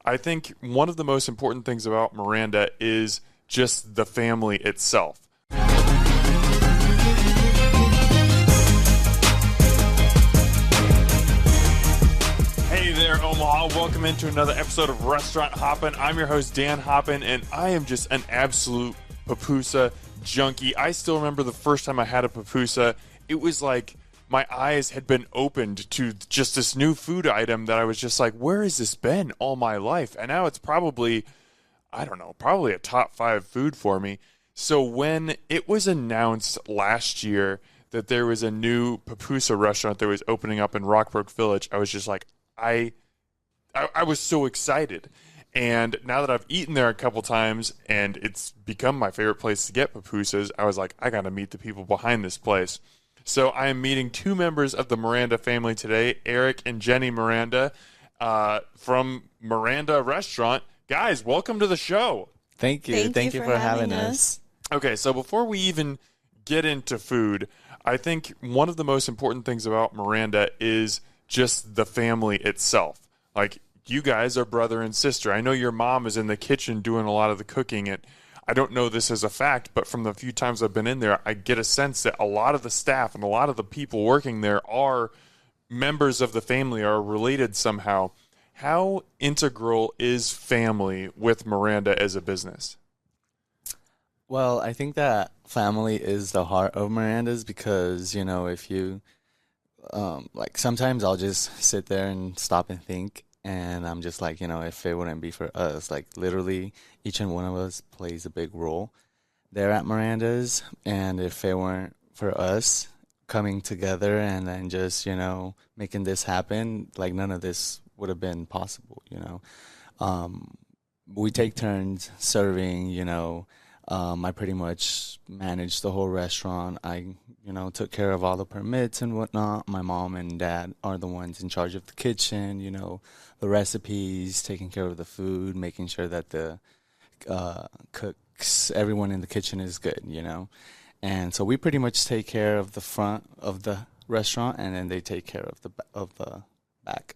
I think one of the most important things about Miranda is just the family itself. Hey there, Omaha. Welcome into another episode of Restaurant Hoppen. I'm your host, Dan Hoppen, and I am just an absolute pupusa junkie. I still remember the first time I had a pupusa. It was like my eyes had been opened to just this new food item that I was just like, where has this been all my life? And now it's probably, I don't know, probably a top 5 food for me. So when it was announced last year that there was a new pupusa restaurant that was opening up in Rockbrook Village, I was just like, I was so excited. And now that I've eaten there a couple times and it's become my favorite place to get pupusas, I was like, I got to meet the people behind this place. So I am meeting 2 members of the Miranda family today, Eric and Jenny Miranda from Miranda Restaurant. Guys, welcome to the show. Thank you. Thank you for having us. Okay, so before we even get into food, I think one of the most important things about Miranda is just the family itself. Like, you guys are brother and sister. I know your mom is in the kitchen doing a lot of the cooking. And I don't know this as a fact, but from the few times I've been in there, I get a sense that a lot of the staff and a lot of the people working there are members of the family, are related somehow. How integral is family with Miranda as a business? Well, I think that family is the heart of Miranda's because, you know, if you, like sometimes I'll just sit there and stop and think. And I'm just like, you know, if it wouldn't be for us, like literally each and one of us plays a big role there at Miranda's. And if it weren't for us coming together and then just, you know, making this happen, like none of this would have been possible, you know. We take turns serving, you know. I pretty much managed the whole restaurant. I, you know, took care of all the permits and whatnot. My mom and dad are the ones in charge of the kitchen, you know, the recipes, taking care of the food, making sure that the cooks, everyone in the kitchen is good, you know. And so we pretty much take care of the front of the restaurant, and then they take care of the back.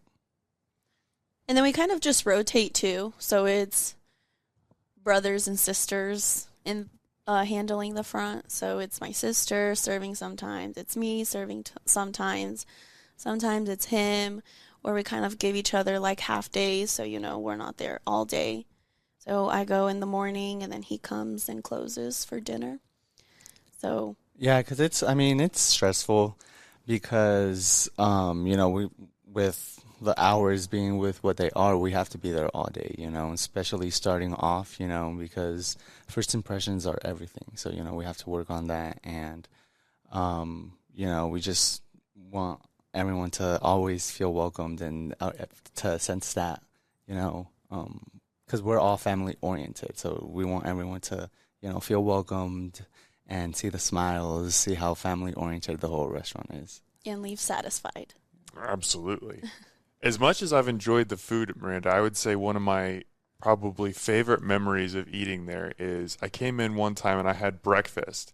And then we kind of just rotate too. So it's brothers and sisters in handling the front. So it's my sister serving sometimes. It's me serving sometimes. Sometimes it's him, or we kind of give each other like half days. So, you know, we're not there all day. So I go in the morning and then he comes and closes for dinner. So yeah, because it's stressful because, you know, with the hours being with what they are, we have to be there all day, you know, especially starting off, you know, because first impressions are everything. So, you know, we have to work on that. And, you know, we just want everyone to always feel welcomed and to sense that, you know, because we're all family oriented. So we want everyone to, you know, feel welcomed and see the smiles, see how family oriented the whole restaurant is. And leave satisfied. Absolutely. As much as I've enjoyed the food at Miranda, I would say one of my probably favorite memories of eating there is I came in one time and I had breakfast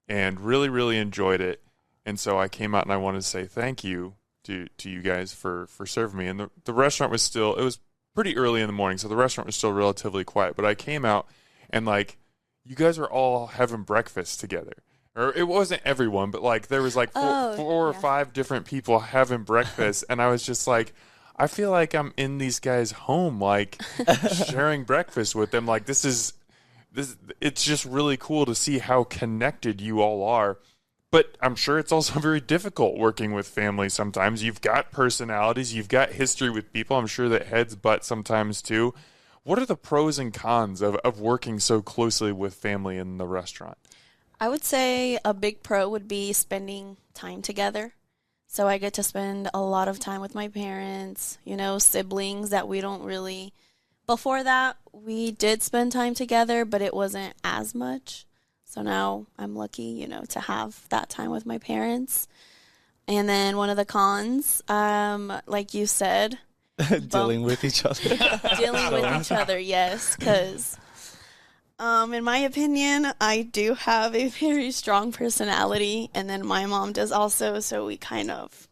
and really, really enjoyed it. And so I came out and I wanted to say thank you to you guys for serving me. And the restaurant was still, it was pretty early in the morning, so the restaurant was still relatively quiet. But I came out and, like, you guys were all having breakfast together. Or it wasn't everyone, but, like, there was, like, four or 5 different people having breakfast. And I was just like, I feel like I'm in these guys' home, like, sharing breakfast with them. Like, this, it's just really cool to see how connected you all are. But I'm sure it's also very difficult working with family sometimes. You've got personalities. You've got history with people. I'm sure that heads butt sometimes too. What are the pros and cons of working so closely with family in the restaurant? I would say a big pro would be spending time together. So I get to spend a lot of time with my parents, you know, siblings that we don't really... Before that, we did spend time together, but it wasn't as much. So now I'm lucky, you know, to have that time with my parents. And then one of the cons, like you said... dealing with each other. Dealing with each other, yes, because... in my opinion, I do have a very strong personality, and then my mom does also, so we kind of,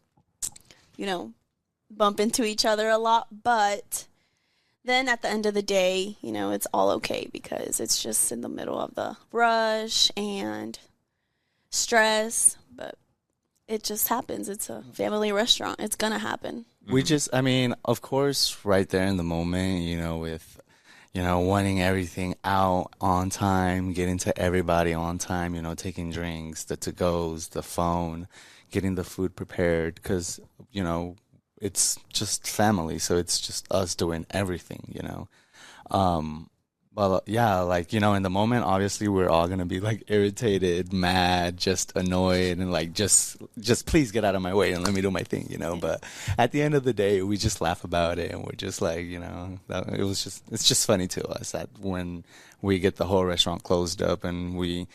you know, bump into each other a lot. But then at the end of the day, it's all okay because it's just in the middle of the rush and stress, but it just happens. It's a family restaurant. It's going to happen. We just, I mean, of course, right there in the moment, with, wanting everything out on time, getting to everybody on time, taking drinks, the to-goes, the phone, getting the food prepared, because, it's just family, so it's just us doing everything. But yeah, like, in the moment, obviously we're all gonna be like irritated, mad, just annoyed, and like just please get out of my way and let me do my thing, But at the end of the day, we just laugh about it, and we're just like, it's just funny to us that when we get the whole restaurant closed up and we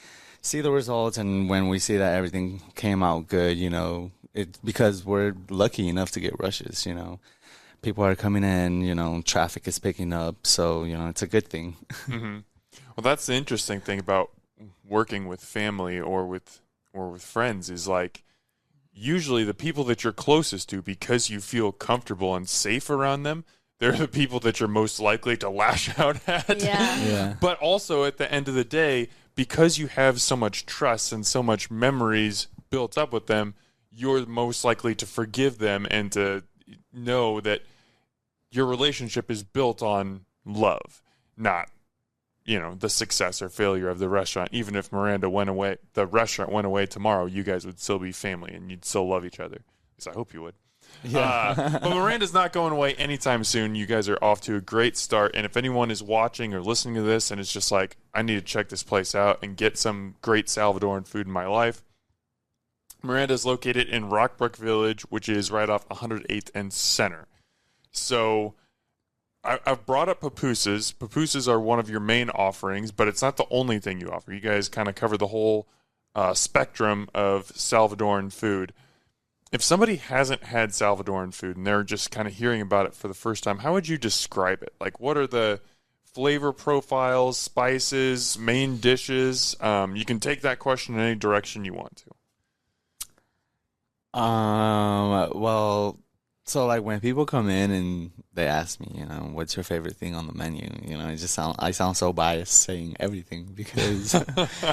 see the results, and when we see that everything came out good, it's because we're lucky enough to get rushes, People are coming in, traffic is picking up, so, it's a good thing. Mm-hmm. Well, that's the interesting thing about working with family or with friends is, like, usually the people that you're closest to, because you feel comfortable and safe around them, they're the people that you're most likely to lash out at. Yeah. But also at the end of the day, because you have so much trust and so much memories built up with them, you're most likely to forgive them and to know that your relationship is built on love, not, the success or failure of the restaurant. Even if the restaurant went away tomorrow, you guys would still be family and you'd still love each other. At least I hope you would. Yeah. But Miranda's not going away anytime soon. You guys are off to a great start. And if anyone is watching or listening to this and it's just like, I need to check this place out and get some great Salvadoran food in my life, Miranda is located in Rockbrook Village, which is right off 108th and Center. So I've brought up pupusas. Pupusas are one of your main offerings, but it's not the only thing you offer. You guys kind of cover the whole spectrum of Salvadoran food. If somebody hasn't had Salvadoran food and they're just kind of hearing about it for the first time, how would you describe it? Like, what are the flavor profiles, spices, main dishes? You can take that question in any direction you want to. Well, so like when people come in and they ask me, what's your favorite thing on the menu? I sound so biased saying everything because,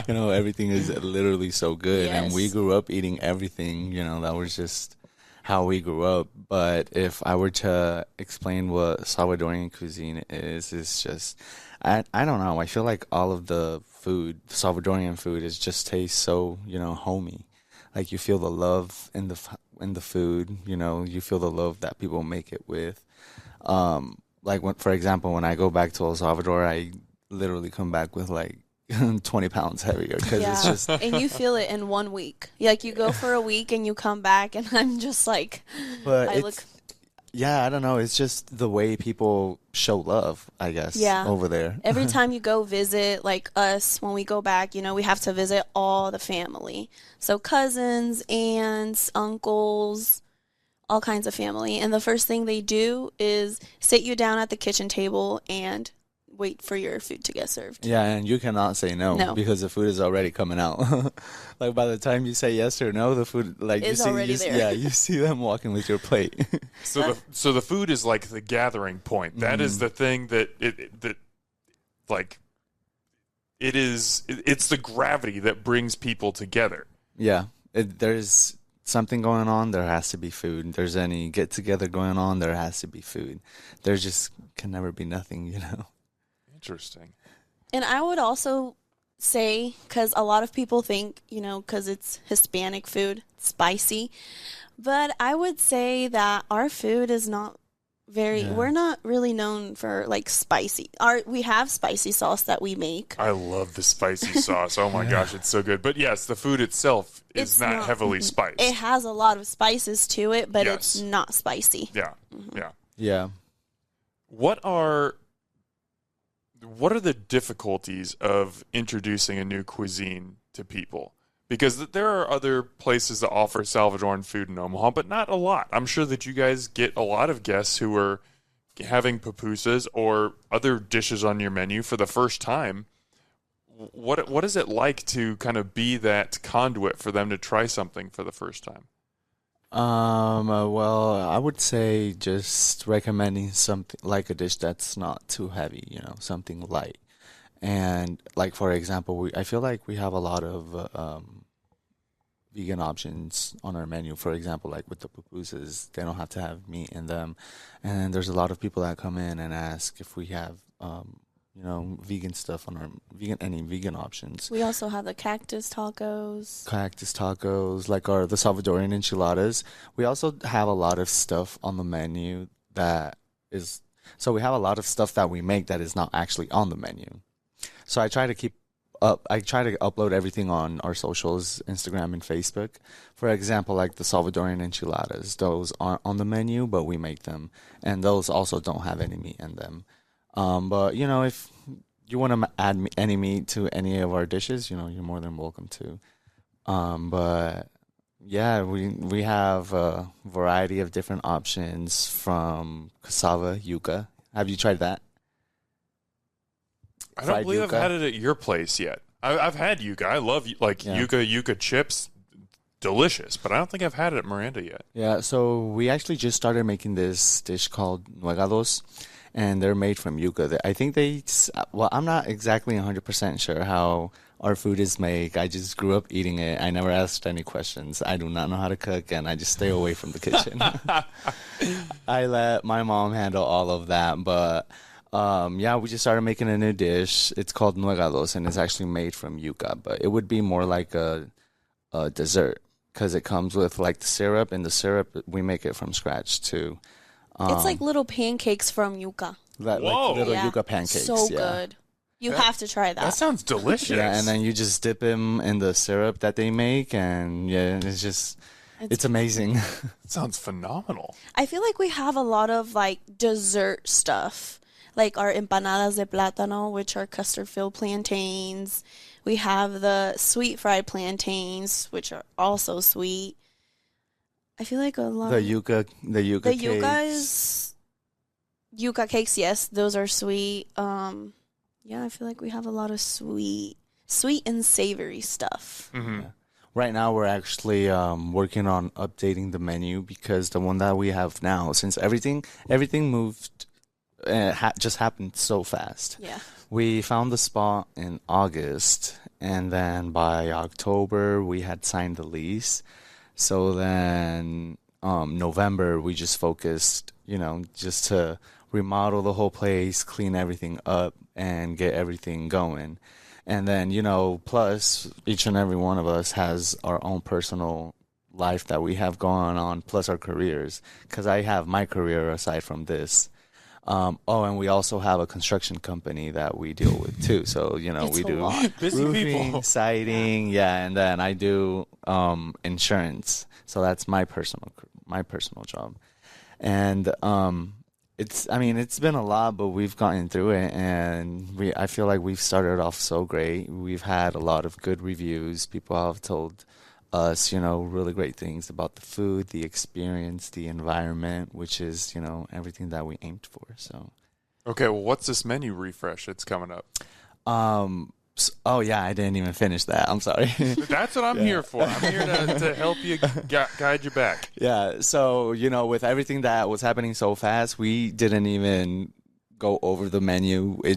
everything is literally so good. Yes. And we grew up eating everything, that was just how we grew up. But if I were to explain what Salvadorian cuisine is, it's just, I don't know. I feel like all of the food, Salvadorian food, just tastes so, homey. Like you feel the love in the food, you feel the love that people make it with. For example, when I go back to El Salvador, I literally come back with like 20 pounds heavier because it's just. And you feel it in 1 week. Like you go for a week and you come back, and I'm just like, Yeah, I don't know. It's just the way people show love, I guess, over there. Every time you go visit, like us, when we go back, we have to visit all the family. So cousins, aunts, uncles, all kinds of family. And the first thing they do is sit you down at the kitchen table and wait for your food to get served. Yeah, and you cannot say no because the food is already coming out. Like by the time you say yes or no, the food already there. Yeah, you see them walking with your plate. So the food is like the gathering point. That is the thing it's the gravity that brings people together. Yeah, there's something going on, there has to be food. There's any get together going on, there has to be food. There just can never be nothing, Interesting. And I would also say, because a lot of people think, because it's Hispanic food, spicy. But I would say that our food is not we're not really known for like spicy. We have spicy sauce that we make. I love the spicy sauce. Oh my gosh, it's so good. But yes, the food itself is not heavily spiced. It has a lot of spices to it, but it's not spicy. Yeah. Mm-hmm. Yeah. What are the difficulties of introducing a new cuisine to people? Because there are other places that offer Salvadoran food in Omaha, but not a lot. I'm sure that you guys get a lot of guests who are having pupusas or other dishes on your menu for the first time. What is it like to kind of be that conduit for them to try something for the first time? Well, I would say just recommending something like a dish that's not too heavy, something light. And like for example, I feel like we have a lot of vegan options on our menu. For example, like with the pupusas, they don't have to have meat in them. And there's a lot of people that come in and ask if we have vegan stuff on our any vegan options. We also have the cactus tacos. Cactus tacos, like our the Salvadoran enchiladas. We also have a lot of stuff on the menu that is so we have a lot of stuff that we make that is not actually on the menu. So I try to upload everything on our socials, Instagram and Facebook. For example, like the Salvadoran enchiladas, those aren't on the menu, but we make them, and those also don't have any meat in them. But if you want to add any meat to any of our dishes, you're more than welcome to. But yeah, we have a variety of different options from cassava yuca. Have you tried that? I don't believe I've had it at your place yet. I've had yuca. I love yuca chips. Delicious, but I don't think I've had it at Miranda yet. Yeah, so we actually just started making this dish called nuegados, and they're made from yuca. I think I'm not exactly 100% sure how our food is made. I just grew up eating it. I never asked any questions. I do not know how to cook, and I just stay away from the kitchen. I let my mom handle all of that, but yeah, we just started making a new dish. It's called nuegados, and it's actually made from yuca, but it would be more like a dessert because it comes with like the syrup, and the syrup we make it from scratch too. It's like little pancakes from yuca. Like little yuca pancakes. So good. You have to try that. That sounds delicious. Yeah, and then you just dip them in the syrup that they make, and yeah, it's amazing. It sounds phenomenal. I feel like we have a lot of like dessert stuff, like our empanadas de plátano, which are custard-filled plantains. We have the sweet fried plantains, which are also sweet. I feel like a lot. The yuca cakes. Yuca cakes. Yes, those are sweet. Yeah, I feel like we have a lot of sweet and savory stuff. Mm-hmm. Yeah. Right now, we're actually working on updating the menu because the one that we have now, since everything moved, just happened so fast. Yeah. We found the spot in August, and then by October, we had signed the lease. So then November, we just focused, just to remodel the whole place, clean everything up, and get everything going. And then, plus each and every one of us has our own personal life that we have going on, plus our careers, because I have my career aside from this. And we also have a construction company that we deal with too. So, we do busy roofing, people. siding, and then I do insurance. So that's my personal job. And it's been a lot, but we've gotten through it, and I feel like we've started off so great. We've had a lot of good reviews. People have told us, really great things about the food, the experience, the environment, which is, everything that we aimed for. So, okay, well, what's this menu refresh that's coming up? Oh yeah, I didn't even finish that. I'm sorry. That's what I'm here for. I'm here to help you guide you back. Yeah. So with everything that was happening so fast, we didn't even go over the menu. I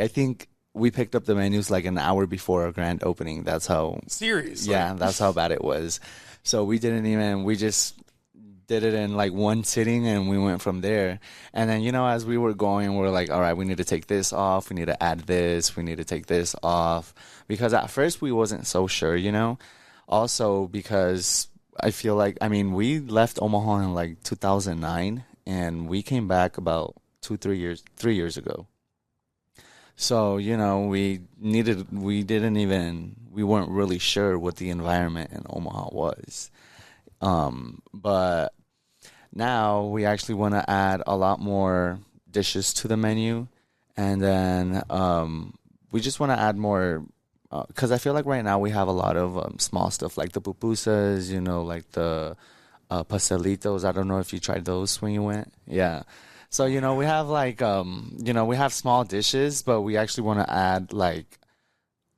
think we picked up the menus like an hour before our grand opening. That's how. Seriously? Yeah, that's how bad it was. So we just did it in like one sitting, and we went from there. And then, as we were going, we're like, all right, we need to take this off. We need to add this. We need to take this off. Because at first we wasn't so sure, Also because I feel like, we left Omaha in like 2009, and we came back about 3 years ago. So, we weren't really sure what the environment in Omaha was. But now we actually want to add a lot more dishes to the menu. And then, we just want to add more, cause I feel like right now we have a lot of, small stuff like the pupusas, like the, pastelitos. I don't know if you tried those when you went. Yeah. So, we have like, we have small dishes, but we actually want to add like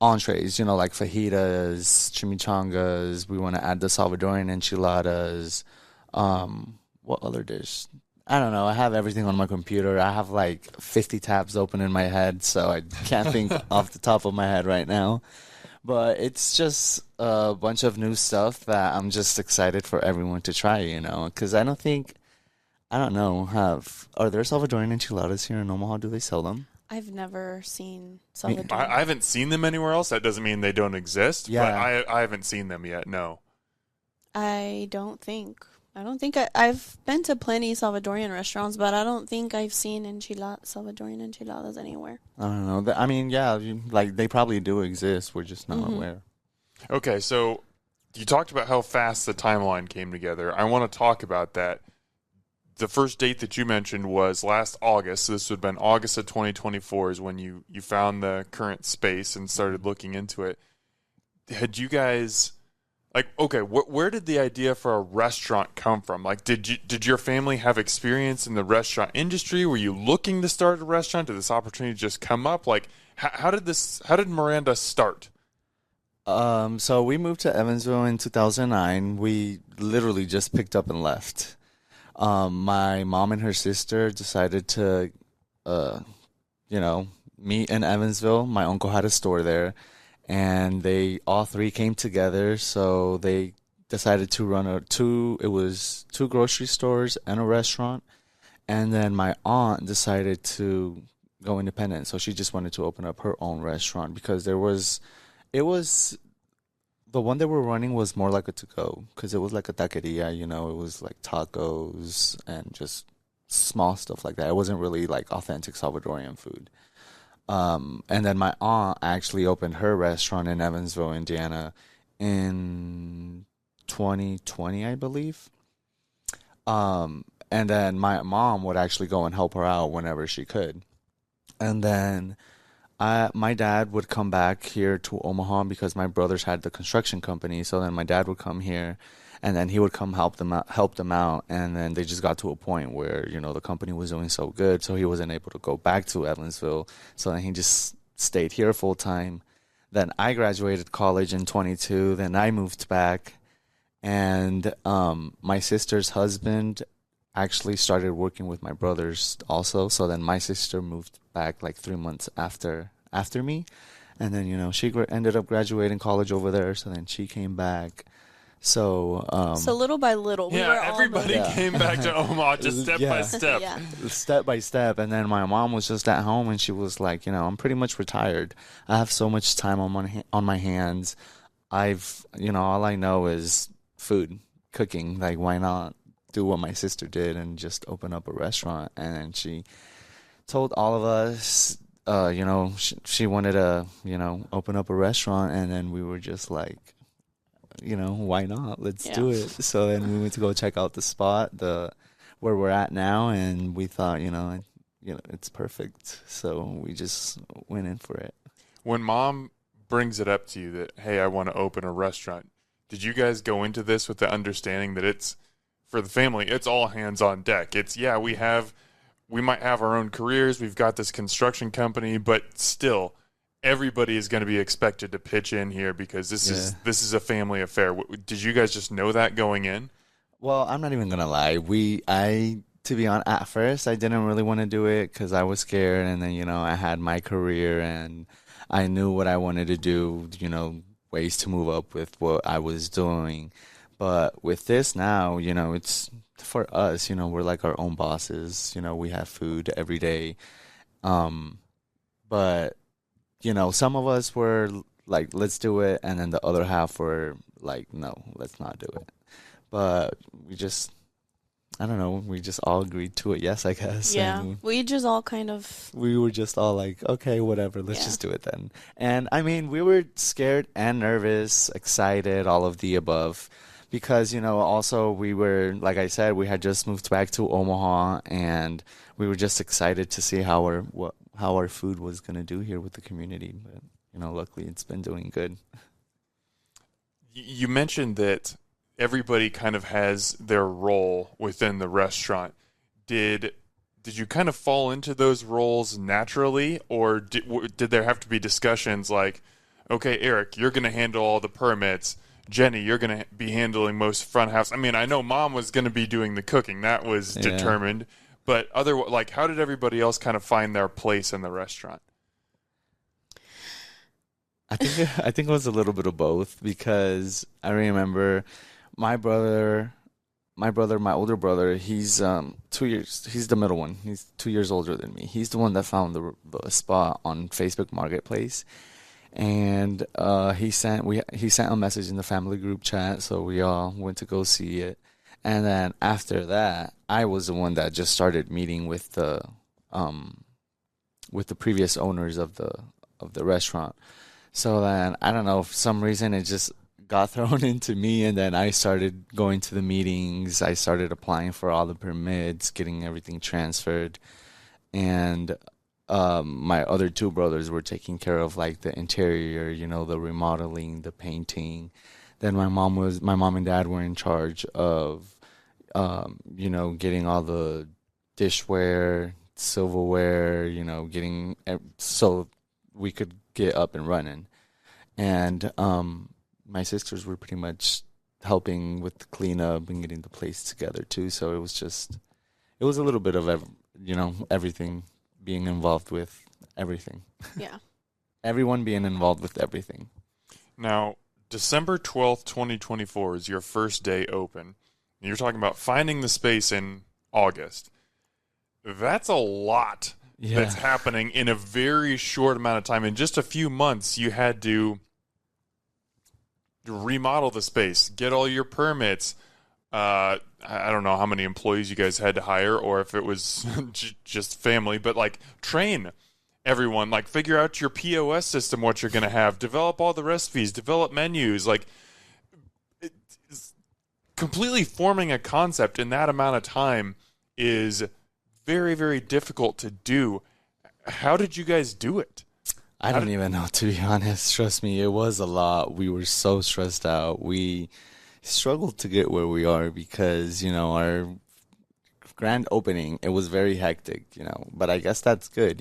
entrees, like fajitas, chimichangas. We want to add the Salvadoran enchiladas. What other dish? I don't know. I have everything on my computer. I have like 50 tabs open in my head, so I can't think off the top of my head right now. But it's just a bunch of new stuff that I'm just excited for everyone to try, because I don't know, are there Salvadoran enchiladas here in Omaha? Do they sell them? I've never seen Me- Salvador. I haven't seen them anywhere else. That doesn't mean they don't exist, Yeah. but I haven't seen them yet, no. I don't think. I've been to plenty Salvadorian restaurants, but I don't think I've seen Salvadorian enchiladas anywhere. I don't know. I mean, yeah, like they probably do exist. We're just not aware. Okay, so you talked about how fast the timeline came together. I want to talk about that. The first date that you mentioned was last August. So this would have been August of 2024 is when you found the current space and started looking into it. Had you guys, like, okay, where did the idea for a restaurant come from? Like, did your family have experience in the restaurant industry? Were you looking to start a restaurant? Did this opportunity just come up? Like, how did Miranda start? So we moved to Evansville in 2009. We literally just picked up and left. My mom and her sister decided to, meet in Evansville. My uncle had a store there, and they all three came together. So they decided to run two grocery stores and a restaurant. And then my aunt decided to go independent. So she just wanted to open up her own restaurant because the one that we're running was more like a to-go because it was like a taqueria, it was like tacos and just small stuff like that. It wasn't really like authentic Salvadorian food. And then my aunt actually opened her restaurant in Evansville, Indiana in 2020, I believe. And then my mom would actually go and help her out whenever she could. And then my dad would come back here to Omaha because my brothers had the construction company. So then my dad would come here, and then he would come help them out. And then they just got to a point where the company was doing so good, so he wasn't able to go back to Evansville. So then he just stayed here full time. Then I graduated college in 22. Then I moved back, and my sister's husband actually started working with my brothers also. So then my sister moved back like 3 months after me. And then, she ended up graduating college over there. So then she came back. So little by little, we were all everybody came back to Omaha just step by step. Yeah. Step by step. And then my mom was just at home and she was like, I'm pretty much retired. I have so much time on my hands. All I know is food, cooking. Like, why not do what my sister did and just open up a restaurant? And she told all of us, she wanted to, open up a restaurant. And then we were just like, why not? Let's do it. So then we went to go check out the spot, where we're at now. And we thought, it's perfect. So we just went in for it. When mom brings it up to you that, hey, I want to open a restaurant, did you guys go into this with the understanding that it's, for the family, it's all hands on deck? It's, we might have our own careers, we've got this construction company, but still, everybody is going to be expected to pitch in here because this is a family affair. Did you guys just know that going in? Well, I'm not even gonna lie. To be honest, at first I didn't really want to do it because I was scared, and then I had my career and I knew what I wanted to do. Ways to move up with what I was doing. But with this now, it's for us. We're like our own bosses. We have food every day. But some of us were like, let's do it. And then the other half were like, no, let's not do it. But I don't know, we just all agreed to it. Yes, I guess. Yeah. And We just all kind of. we were just all like, okay, whatever, let's just do it then. And I mean, we were scared and nervous, excited, all of the above. Because, also we were, like I said, we had just moved back to Omaha and we were just excited to see how our food was going to do here with the community. But, luckily it's been doing good. You mentioned that everybody kind of has their role within the restaurant. Did you kind of fall into those roles naturally, or did there have to be discussions like, okay, Eric, you're going to handle all the permits. Jenny, you're going to be handling most front house. I mean, I know Mom was going to be doing the cooking. That was determined. But how did everybody else kind of find their place in the restaurant? I think it was a little bit of both because I remember my brother, my older brother, he's 2 years, he's the middle one. He's 2 years older than me. He's the one that found the spot on Facebook Marketplace. And he sent a message in the family group chat, so we all went to go see it. And then after that, I was the one that just started meeting with the previous owners of the restaurant. So then I don't know, for some reason it just got thrown into me, and then I started going to the meetings. I started applying for all the permits, getting everything transferred, and my other two brothers were taking care of like the interior, the remodeling, the painting. Then my mom and dad were in charge of, getting all the dishware, silverware, so we could get up and running. And my sisters were pretty much helping with the cleanup and getting the place together too. So it was a little bit of everything, being involved with everything. Yeah. Everyone being involved with everything. Now, December 12th, 2024 is your first day open. You're talking about finding the space in August. That's a lot that's happening in a very short amount of time. In just a few months, you had to remodel the space, get all your permits. I don't know how many employees you guys had to hire or if it was just family, but like train everyone, like figure out your POS system, what you're going to have, develop all the recipes, develop menus, like completely forming a concept in that amount of time is very, very difficult to do. How did you guys do it? I don't even know, to be honest. Trust me, it was a lot. We were so stressed out. We struggled to get where we are because, our grand opening, it was very hectic, but I guess that's good,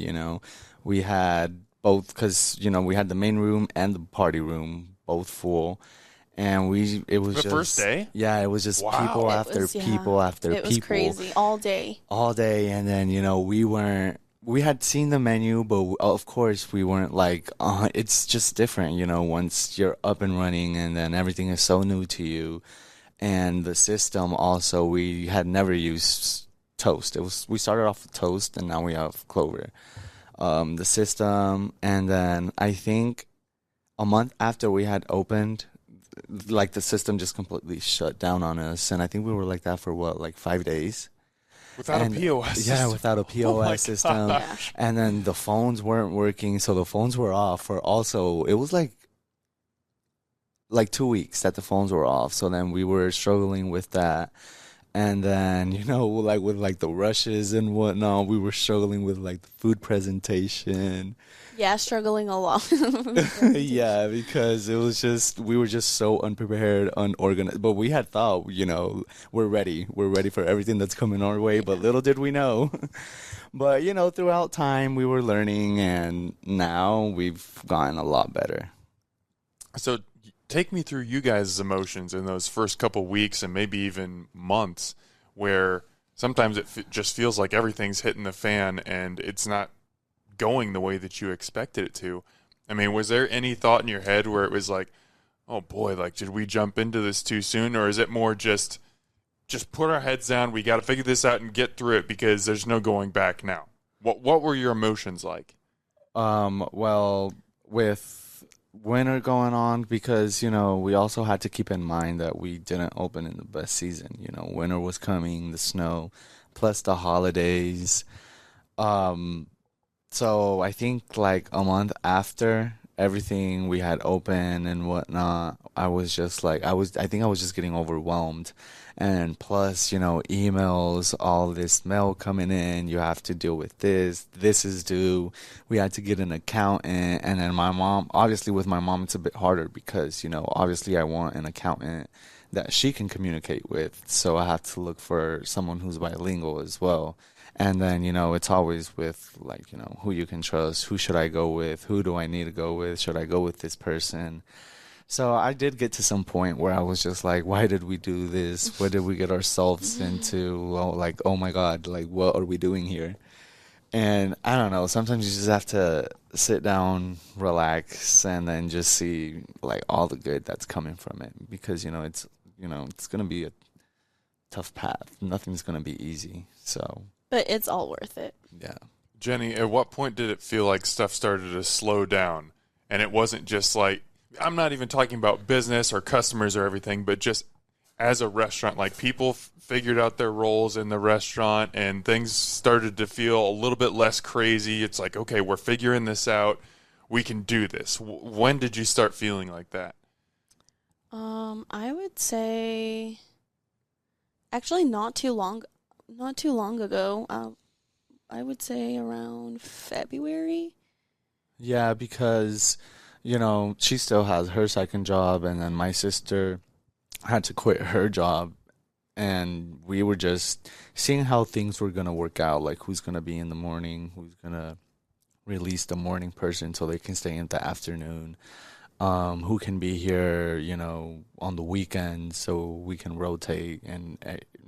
We had both because, we had the main room and the party room both full. And it was the first day? Yeah, it was just people after people after people. It was crazy all day. All day. And then, we had seen the menu, but of course we weren't like, it's just different, once you're up and running and then everything is so new to you. And the system also, we had never used Toast. We started off with Toast and now we have Clover. The system, and then I think a month after we had opened, like the system just completely shut down on us. And I think we were like that for 5 days. Without a POS system. Yeah, without a POS system. Yeah. And then the phones weren't working, so the phones were off for also, it was like 2 weeks that the phones were off. So then we were struggling with that. And then, with the rushes and whatnot, we were struggling with the food presentation. Yeah, struggling a lot. Yeah, because it was we were just so unprepared, unorganized. But we had thought, we're ready. We're ready for everything that's coming our way. But little did we know. But, throughout time, we were learning, and now we've gotten a lot better. So take me through you guys' emotions in those first couple weeks and maybe even months where sometimes it just feels like everything's hitting the fan and it's not going the way that you expected it to. I mean, was there any thought in your head where it was like, oh boy, did we jump into this too soon? Or is it more just put our heads down, we got to figure this out and get through it because there's no going back now? What were your emotions like? Well, with winter going on, because, we also had to keep in mind that we didn't open in the best season. Winter was coming, the snow, plus the holidays. So I think a month after everything we had open and whatnot, I was just I think I was just getting overwhelmed. And plus, emails, all this mail coming in, you have to deal with this is due. We had to get an accountant. And then my mom, obviously with my mom, it's a bit harder because, obviously I want an accountant that she can communicate with. So I have to look for someone who's bilingual as well. And then, it's always with, like, who you can trust. Who should I go with? Who do I need to go with? Should I go with this person? So I did get to some point where I was just like, why did we do this? What did we get ourselves into? Well, like, oh my God, like, what are we doing here? And I don't know, sometimes you just have to sit down, relax, and then just see, like, all the good that's coming from it. Because, it's going to be a tough path. Nothing's going to be easy. So, But it's all worth it. yeah. Jenny, at what point did it feel like stuff started to slow down? And it wasn't just like, I'm not even talking about business or customers or everything, but just as a restaurant, like people figured out their roles in the restaurant and things started to feel a little bit less crazy. It's like, okay, we're figuring this out. We can do this. When did you start feeling like that? I would say actually not too long ago. I would say around February. Yeah, because, she still has her second job, and then my sister had to quit her job, and we were just seeing how things were going to work out, like who's going to be in the morning, who's going to release the morning person so they can stay in the afternoon, who can be here, on the weekends so we can rotate and,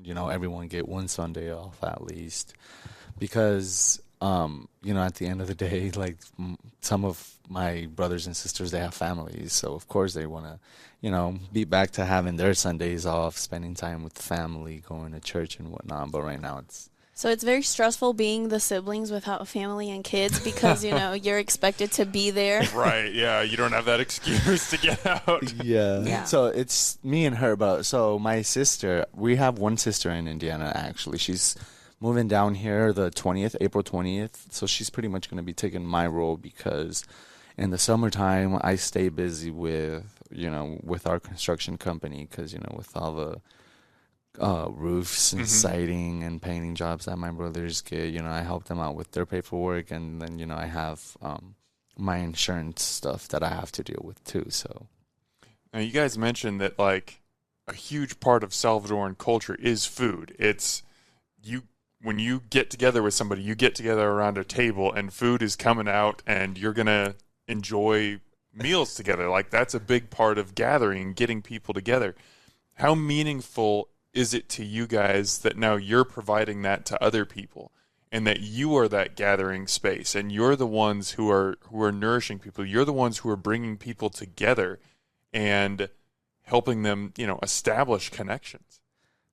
everyone get one Sunday off at least. Because, at the end of the day, like some of my brothers and sisters, they have families. So, of course, they want to, be back to having their Sundays off, spending time with family, going to church and whatnot. But right now So it's very stressful being the siblings without a family and kids because, you're expected to be there. Right, yeah. You don't have that excuse to get out. Yeah. So it's me and her. But so my sister, we have one sister in Indiana, actually. She's moving down here the 20th, April 20th. So she's pretty much going to be taking my role because in the summertime, I stay busy with, with our construction company because, with all the roofs and siding and painting jobs that my brothers get, I help them out with their paperwork. And then, I have my insurance stuff that I have to deal with too. So now you guys mentioned that like a huge part of Salvadoran culture is food. It's when you get together with somebody, you get together around a table and food is coming out and you're going to enjoy meals together. Like that's a big part of gathering, getting people together. How meaningful is it to you guys that now you're providing that to other people and that you are that gathering space and you're the ones who are nourishing people. You're the ones who are bringing people together and helping them, establish connections.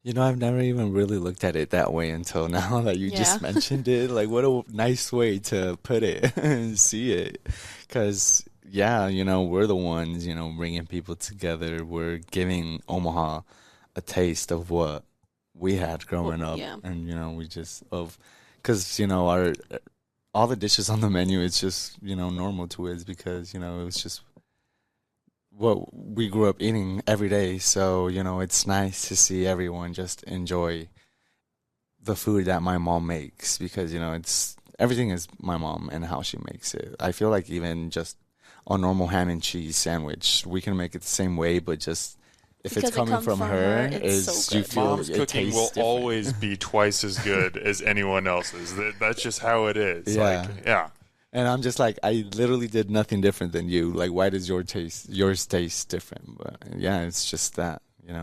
I've never even really looked at it that way until now that you just mentioned it. Like, what a nice way to put it and see it. Because, we're the ones, bringing people together. We're giving Omaha a taste of what we had growing up. Yeah. And, we just, because, all the dishes on the menu, it's just, normal to us because, it was just what we grew up eating every day. So, it's nice to see everyone just enjoy the food that my mom makes because, everything is my mom and how she makes it. I feel like even just a normal ham and cheese sandwich, we can make it the same way, but just if because it's coming from her, it's so you feel Mom's it cooking tastes will different. always be twice as good as anyone else's. That's just how it is. Yeah. Like, yeah. And I'm just like, I literally did nothing different than you. Like, why does yours taste different? But yeah, it's just that, We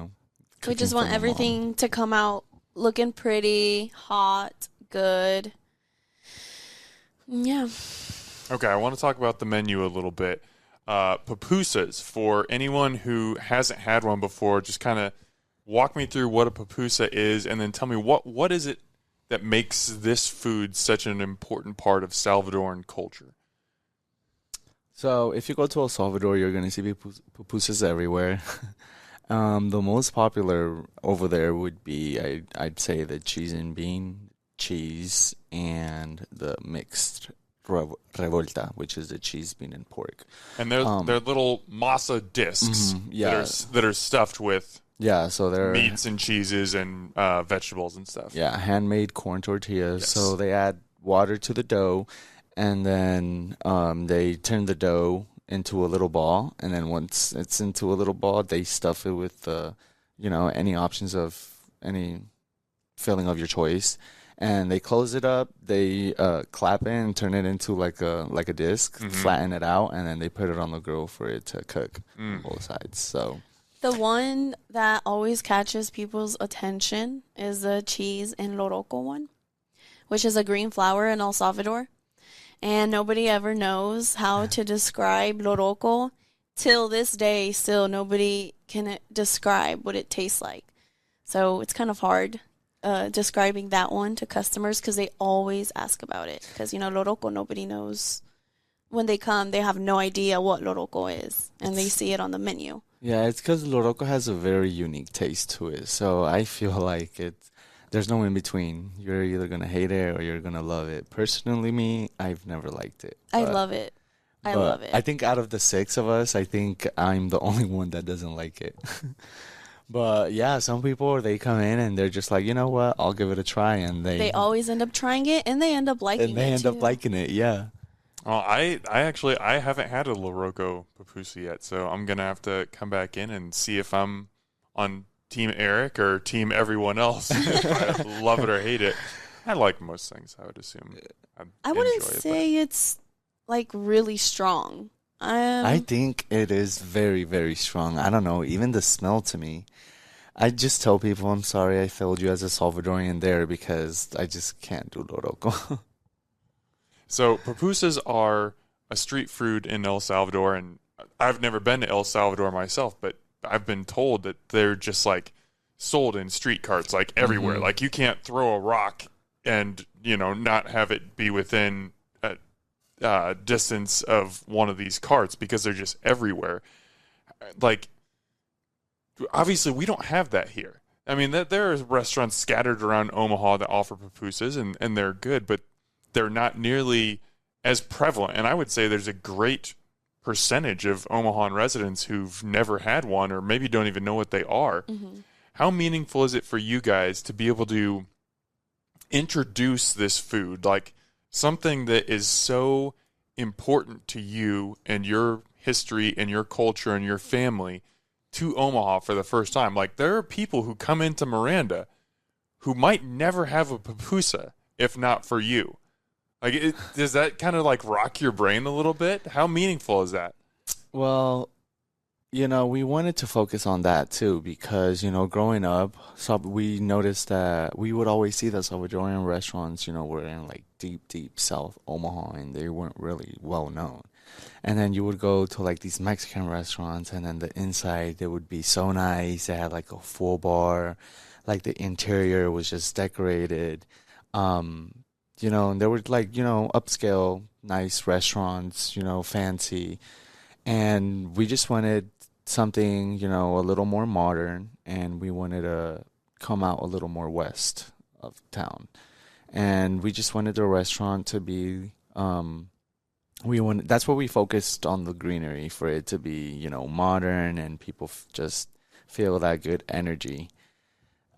cooking just want from a mom. everything to come out looking pretty, hot, good. Yeah. Okay, I want to talk about the menu a little bit. Pupusas, for anyone who hasn't had one before, just kind of walk me through what a pupusa is and then tell me what is it that makes this food such an important part of Salvadoran culture? So if you go to El Salvador, you're going to see pupusas everywhere. The most popular over there would be, I'd say, the cheese and bean, cheese, and the mixed revolta, which is the cheese, bean, and pork. And they're little masa discs that are stuffed with so they're meats and cheeses and vegetables and stuff. Yeah, handmade corn tortillas. Yes. So they add water to the dough, and then they turn the dough into a little ball. And then once it's into a little ball, they stuff it with any options of any filling of your choice. and they close it up. They clap it and turn it into like a disc, flatten it out, and then they put it on the grill for it to cook on both sides. So The one that always catches people's attention is the cheese and loroco one, which is a green flower in El Salvador. And nobody ever knows how to describe loroco. Till this day, still nobody can describe what it tastes like. So it's kind of hard describing that one to customers because they always ask about it. Because, loroco, nobody knows. When they come, they have no idea what loroco is, and they see it on the menu. yeah, it's because loroco has a very unique taste to it. So I feel like there's no in between. You're either gonna hate it or you're gonna love it. Personally, me, I've never liked it. I love it. I love it. I think out of the 6 of us, I think I'm the only one that doesn't like it. But yeah, some people, they come in and they're just like, you know what, I'll give it a try, and they always end up trying it, and they end up liking it. And they end up liking it, yeah. Well, I haven't had a loroco pupusa yet, so I'm gonna have to come back in and see if I'm on Team Eric or Team everyone else. If I love it or hate it. I like most things, I would assume. I wouldn't say it's like really strong. I think it is very, very strong. I don't know, even the smell to me. I just tell people, I'm sorry I failed you as a Salvadorian there because I just can't do loroco. So pupusas are a street food in El Salvador, and I've never been to El Salvador myself, but I've been told that they're just like sold in street carts like everywhere. Like you can't throw a rock and, not have it be within a distance of one of these carts because they're just everywhere. Like, obviously we don't have that here. I mean, there are restaurants scattered around Omaha that offer pupusas, and they're good, but they're not nearly as prevalent. And I would say there's a great percentage of Omaha residents who've never had one or maybe don't even know what they are. How meaningful is it for you guys to be able to introduce this food, like something that is so important to you and your history and your culture and your family, to Omaha for the first time? Like, there are people who come into Miranda who might never have a pupusa if not for you. Like, does that kind of like rock your brain a little bit? How meaningful is that? Well, we wanted to focus on that too because, growing up, so we noticed that we would always see the Salvadorian restaurants, were in like deep, deep South Omaha, and they weren't really well known. And then you would go to like these Mexican restaurants, and then the inside, they would be so nice. They had like a full bar, like the interior was just decorated. And there were like, upscale, nice restaurants, fancy. And we just wanted something, a little more modern, and we wanted to come out a little more west of town. And we just wanted the restaurant to be, that's what we focused on, the greenery, for it to be, modern and people just feel that good energy.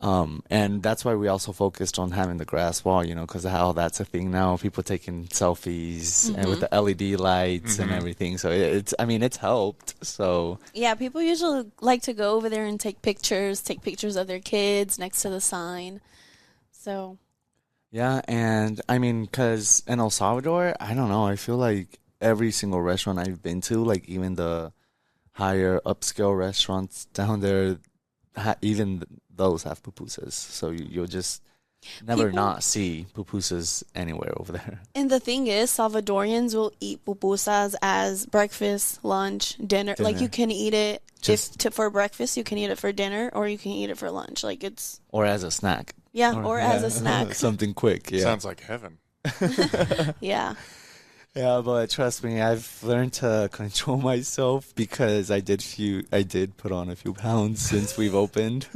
And that's why we also focused on having the grass wall, because of how that's a thing now. People taking selfies and with the LED lights and everything. So it's helped. So yeah, people usually like to go over there and take pictures of their kids next to the sign. So yeah, and because in El Salvador, I don't know, I feel like every single restaurant I've been to, like even the higher upscale restaurants down there, even those have pupusas, so you'll just never not see pupusas anywhere over there. And the thing is, Salvadorians will eat pupusas as breakfast, lunch, dinner. Like, you can eat it for breakfast, you can eat it for dinner, or you can eat it for lunch. Like, or as a snack. Yeah, or as a snack. Something quick. Yeah, sounds like heaven. Yeah. Yeah, but trust me, I've learned to control myself because I did put on a few pounds since we've opened.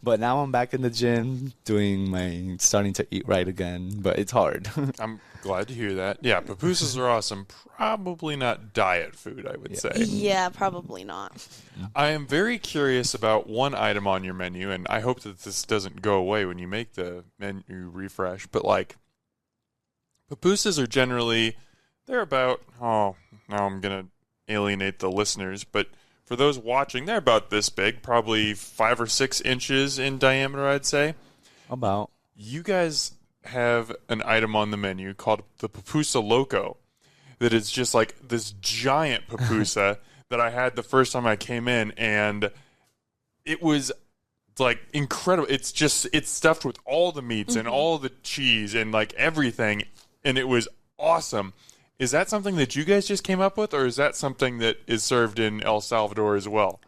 But now I'm back in the gym starting to eat right again, but it's hard. I'm glad to hear that. Yeah, pupusas are awesome. Probably not diet food, I would say. Yeah, probably not. I am very curious about one item on your menu, and I hope that this doesn't go away when you make the menu refresh, but like, pupusas are generally... They're about, now I'm going to alienate the listeners, but for those watching, they're about this big, probably 5 or 6 inches in diameter, I'd say. About. You guys have an item on the menu called the Pupusa Loco that is just like this giant pupusa that I had the first time I came in, and it was like incredible. It's stuffed with all the meats and all the cheese and like everything, and it was awesome. Is that something that you guys just came up with, or is that something that is served in El Salvador as well?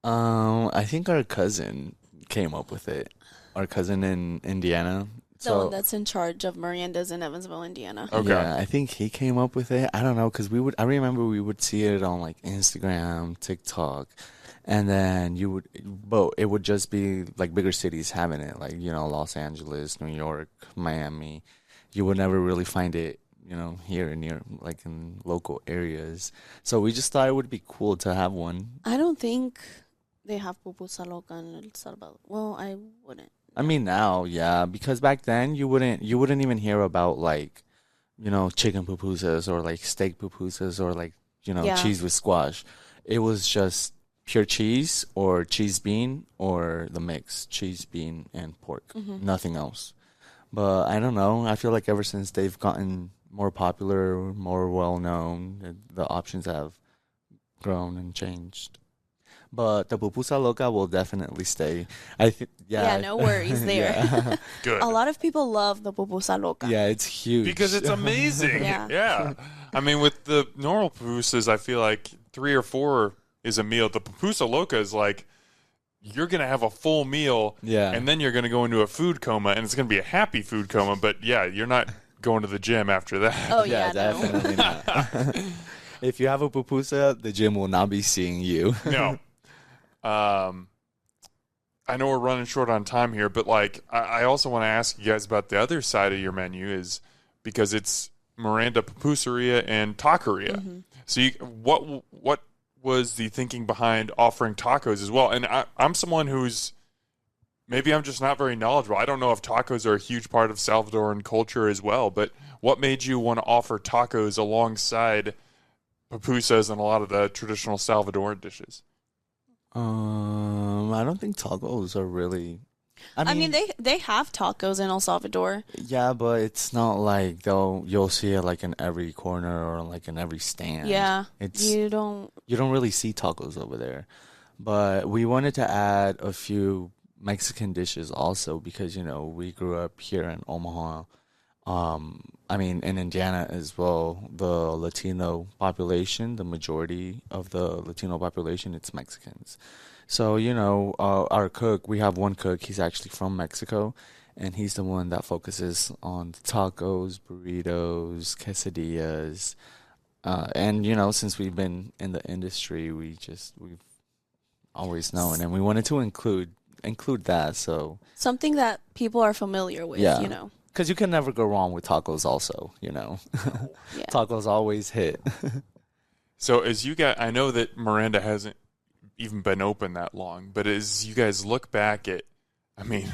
I think our cousin came up with it. Our cousin in Indiana. The one that's in charge of Mirandas in Evansville, Indiana. Okay. Yeah, I think he came up with it. I don't know, because I remember we would see it on like Instagram, TikTok, and then but it would just be like bigger cities having it, like, Los Angeles, New York, Miami. You would never really find it, here near, like in local areas. So we just thought it would be cool to have one. I don't think they have pupusa loca in El Salvador. Well, I wouldn't. I mean now, yeah, because back then you wouldn't even hear about like, chicken pupusas or like steak pupusas or like, cheese with squash. It was just pure cheese or cheese bean or the mix, cheese, bean, and pork. Nothing else. But I don't know. I feel like ever since they've gotten more popular, more well-known, the options have grown and changed. But the pupusa loca will definitely stay. Yeah, no worries there. Yeah. Good. A lot of people love the pupusa loca. Yeah, it's huge. Because it's amazing. Yeah. I mean, with the normal pupusas, I feel like 3 or 4 is a meal. The pupusa loca is like, you're going to have a full meal, and then you're going to go into a food coma, and it's going to be a happy food coma. But, yeah, you're not going to the gym after that. Oh, yeah, definitely not. If you have a pupusa, the gym will not be seeing you. No. I know we're running short on time here, but like I also want to ask you guys about the other side of your menu, is because it's Miranda Pupuseria and Taqueria. So what was the thinking behind offering tacos as well? And I'm someone who's, maybe I'm just not very knowledgeable. I don't know if tacos are a huge part of Salvadoran culture as well, but what made you want to offer tacos alongside pupusas and a lot of the traditional Salvadoran dishes? I don't think tacos are really. I mean, they have tacos in El Salvador. Yeah, but it's not like you'll see it like in every corner or like in every stand. Yeah, you don't really see tacos over there. But we wanted to add a few Mexican dishes also because we grew up here in Omaha. I mean, in Indiana as well, the Latino population, the majority of the Latino population, it's Mexicans. So, our cook, we have one cook, he's actually from Mexico, and he's the one that focuses on tacos, burritos, quesadillas. And, since we've been in the industry, we've always known, and we wanted to include that, so. Something that people are familiar with, Yeah. Because you can never go wrong with tacos also, Yeah. Tacos always hit. So as you guys, I know that Miranda hasn't even been open that long, but as you guys look back at, I mean,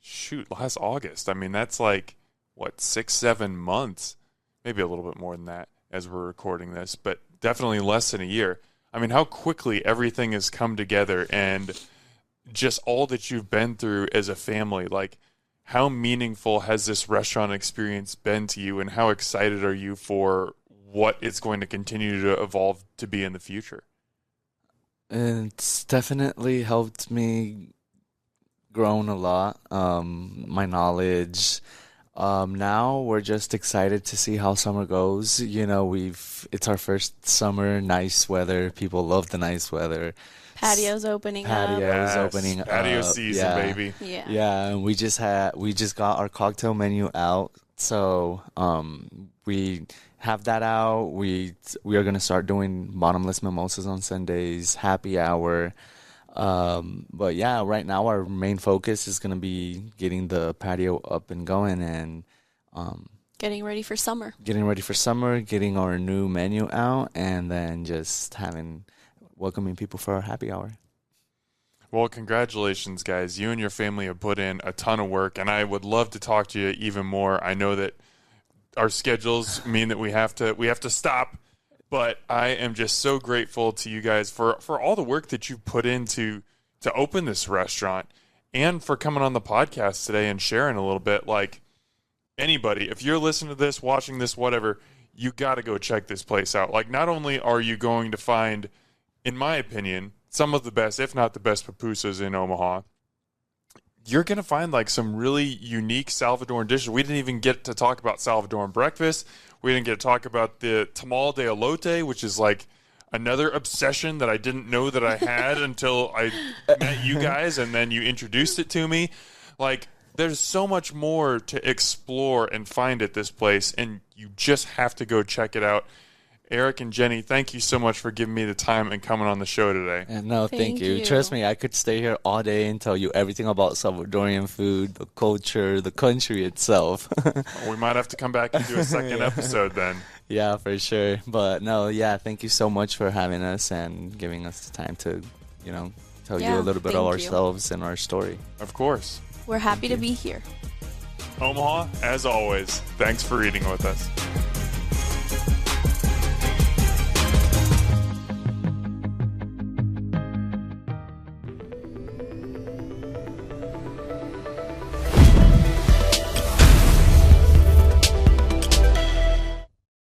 shoot, last August, I mean, that's like, 6-7 months, maybe a little bit more than that as we're recording this, but definitely less than a year. I mean, how quickly everything has come together and just all that you've been through as a family, like, how meaningful has this restaurant experience been to you, and how excited are you for what it's going to continue to evolve to be in the future? It's definitely helped me grown a lot, my knowledge. Now we're just excited to see how summer goes. It's our first summer, nice weather. People love the nice weather. Patios opening up. Patio season, baby. Yeah. Yeah, and we just got our cocktail menu out. So we have that out. We are gonna start doing bottomless mimosas on Sundays, happy hour. But yeah, right now our main focus is gonna be getting the patio up and going and getting ready for summer. Getting our new menu out, and then just welcoming people for our happy hour. Well, congratulations, guys. You and your family have put in a ton of work, and I would love to talk to you even more. I know that our schedules mean that we have to stop, but I am just so grateful to you guys for all the work that you put into to open this restaurant. and for coming on the podcast today and sharing a little bit. Like, anybody, if you're listening to this, watching this, whatever, you got to go check this place out. Like, not only are you going to find, in my opinion, some of the best, if not the best, pupusas in Omaha, you're going to find like some really unique Salvadoran dishes. We didn't even get to talk about Salvadoran breakfast. We didn't get to talk about the tamal de elote, which is like another obsession that I didn't know that I had until I met you guys and then you introduced it to me. Like, there's so much more to explore and find at this place, and you just have to go check it out. Eric and Jenny, thank you so much for giving me the time and coming on the show today. And no, thank you. you. Trust me, I could stay here all day and tell you everything about Salvadorian food, the culture, the country itself. We might have to come back and do a second episode then. Yeah, for sure. But no, yeah, thank you so much for having us and giving us the time to, tell you a little bit of ourselves and our story. Of course. We're happy to be here. Omaha, as always, thanks for eating with us.